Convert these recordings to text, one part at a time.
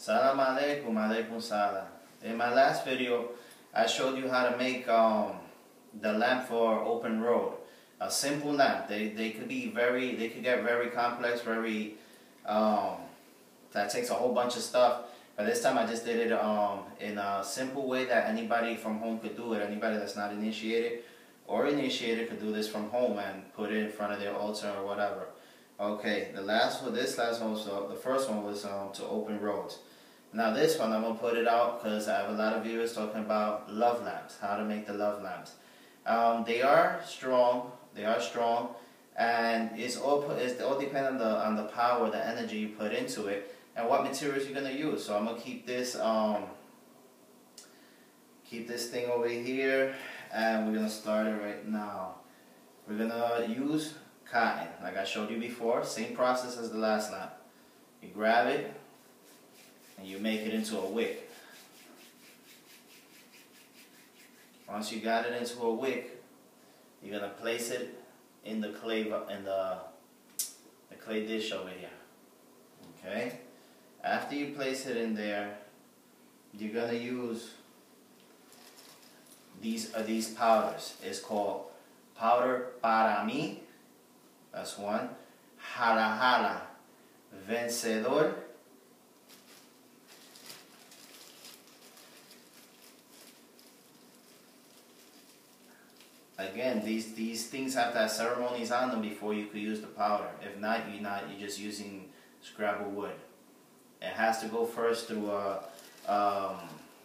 Salam alaikum, alaikum salam. In my last video, I showed you how to make the lamp for open road. A simple lamp. They could get very complex, that takes a whole bunch of stuff. But this time I just did it in a simple way that anybody from home could do it. Anybody that's not initiated or initiated could do this from home and put it in front of their altar or whatever. Okay, the first one was to open roads. Now this one I'm going to put it out because I have a lot of viewers talking about love lamps, how to make the love lamps. They are strong, and it's all dependent on the power, the energy you put into it, and what materials you're going to use. So I'm going to keep this thing over here, and we're going to start it right now. We're going to use cotton, like I showed you before, same process as the last lamp. You grab it, and you make it into a wick. Once you got it into a wick, you're going to place it in the clay dish over here. Okay? After you place it in there, you're going to use these powders. It's called powder para mí. That's one. Hala hala vencedor. Again, these things have to have ceremonies on them before you could use the powder. If not, you're just using scrabble wood. It has to go first through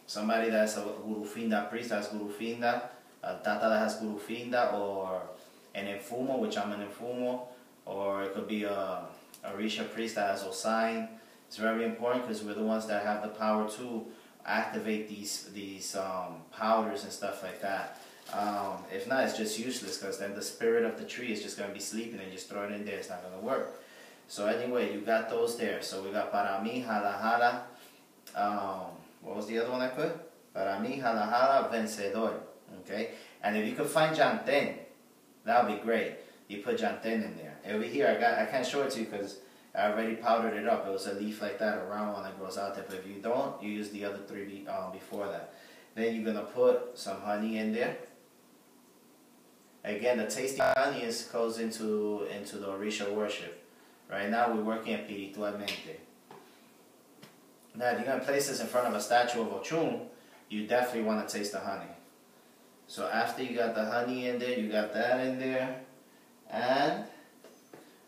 somebody that's a gurufinda priest, that's gurufinda, a tata that has gurufinda, or an enfumo, which I'm an enfumo, or it could be a Orisha priest that has Osain. It's very important because we're the ones that have the power to activate these powders and stuff like that. If not, it's just useless because then the spirit of the tree is just going to be sleeping and just throw it in there. It's not going to work. So anyway, you got those there. So we got para mí, hala hala. What was the other one I put? Para mí, hala hala, vencedor. Okay? And if you could find janten, that would be great. You put janten in there. Over here, I can't show it to you because I already powdered it up. It was a leaf like that, a round one that grows out there. But if you don't, you use the other three before that. Then you're going to put some honey in there. Again, the tasty honey goes into the Orisha worship. Right now, we're working espiritualmente. Now, if you're going to place this in front of a statue of Ochun, you definitely want to taste the honey. So after you got the honey in there, you got that in there, and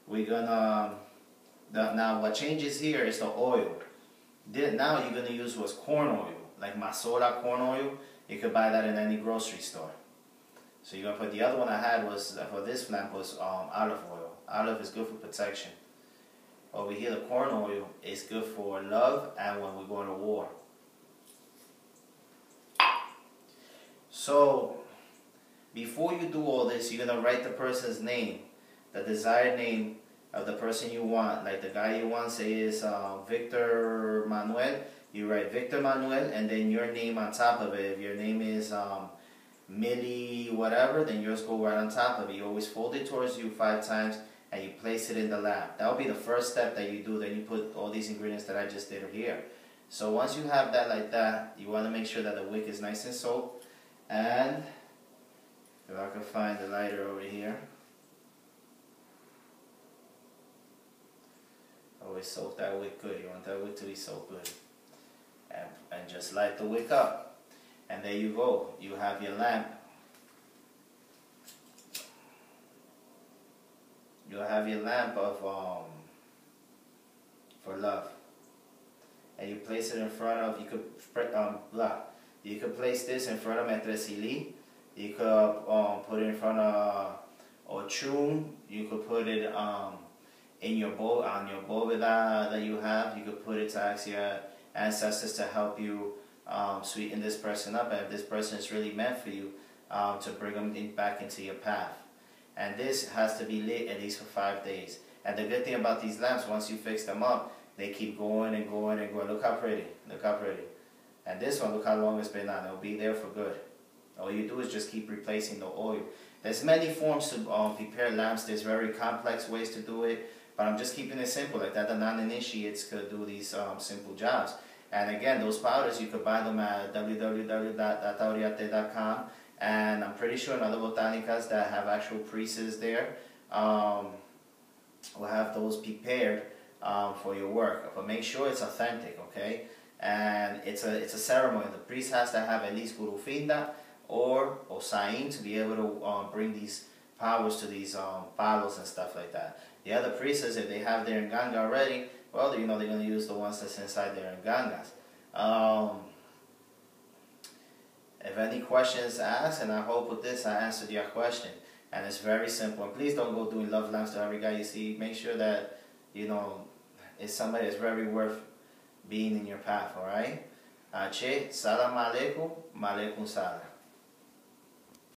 we're gonna. Now, what changes here is the oil. Now you're gonna use what's corn oil, like Masola corn oil. You could buy that in any grocery store. So you're gonna put the other one I had was for this lamp was olive oil. Olive is good for protection. Over here, the corn oil is good for love and when we go to war. So before you do all this, you're gonna write the person's name, the desired name of the person you want. Like the guy you want, say is Victor Manuel. You write Victor Manuel and then your name on top of it. If your name is Millie whatever, then yours go right on top of it. You always fold it towards you 5 times and you place it in the lamp. That will be the first step that you do. Then you put all these ingredients that I just did here. So once you have that like that, you want to make sure that the wick is nice and soaked. And if I can find the lighter over here. Always soak that wick good. You want that wick to be soaked good. And just light the wick up. And there you go. You have your lamp. You'll have your lamp of for love. And you place it in front of, you could place this in front of Maitre Sili. You could put it in front of Ochun. You could put it in your on your boveda that you have. You could put it to ask your ancestors to help you sweeten this person up, and if this person is really meant for you, to bring them back into your path. And this has to be lit at least for 5 days. And the good thing about these lamps, once you fix them up, they keep going and going and going. Look how pretty. Look how pretty. And this one, look how long it's been on. It'll be there for good. All you do is just keep replacing the oil. There's many forms to prepare lamps. There's very complex ways to do it. But I'm just keeping it simple. Like that, the non-initiates could do these simple jobs. And again, those powders, you could buy them at www.dataoriarte.com. And I'm pretty sure in other botanicas that have actual priests there will have those prepared for your work. But make sure it's authentic, okay? And it's a ceremony. The priest has to have at least Gurufinda or Osain to be able to bring these powers to these palos and stuff like that. The other priests, if they have their Nganga already, well, you know, they're going to use the ones that's inside their Ngangas. If any questions asked, and I hope with this I answered your question. And it's very simple. And please don't go doing love lamps to every guy you see. Make sure that, you know, it's somebody that's very worth being in your path, alright? Che, salam alaikum, malaikum salam.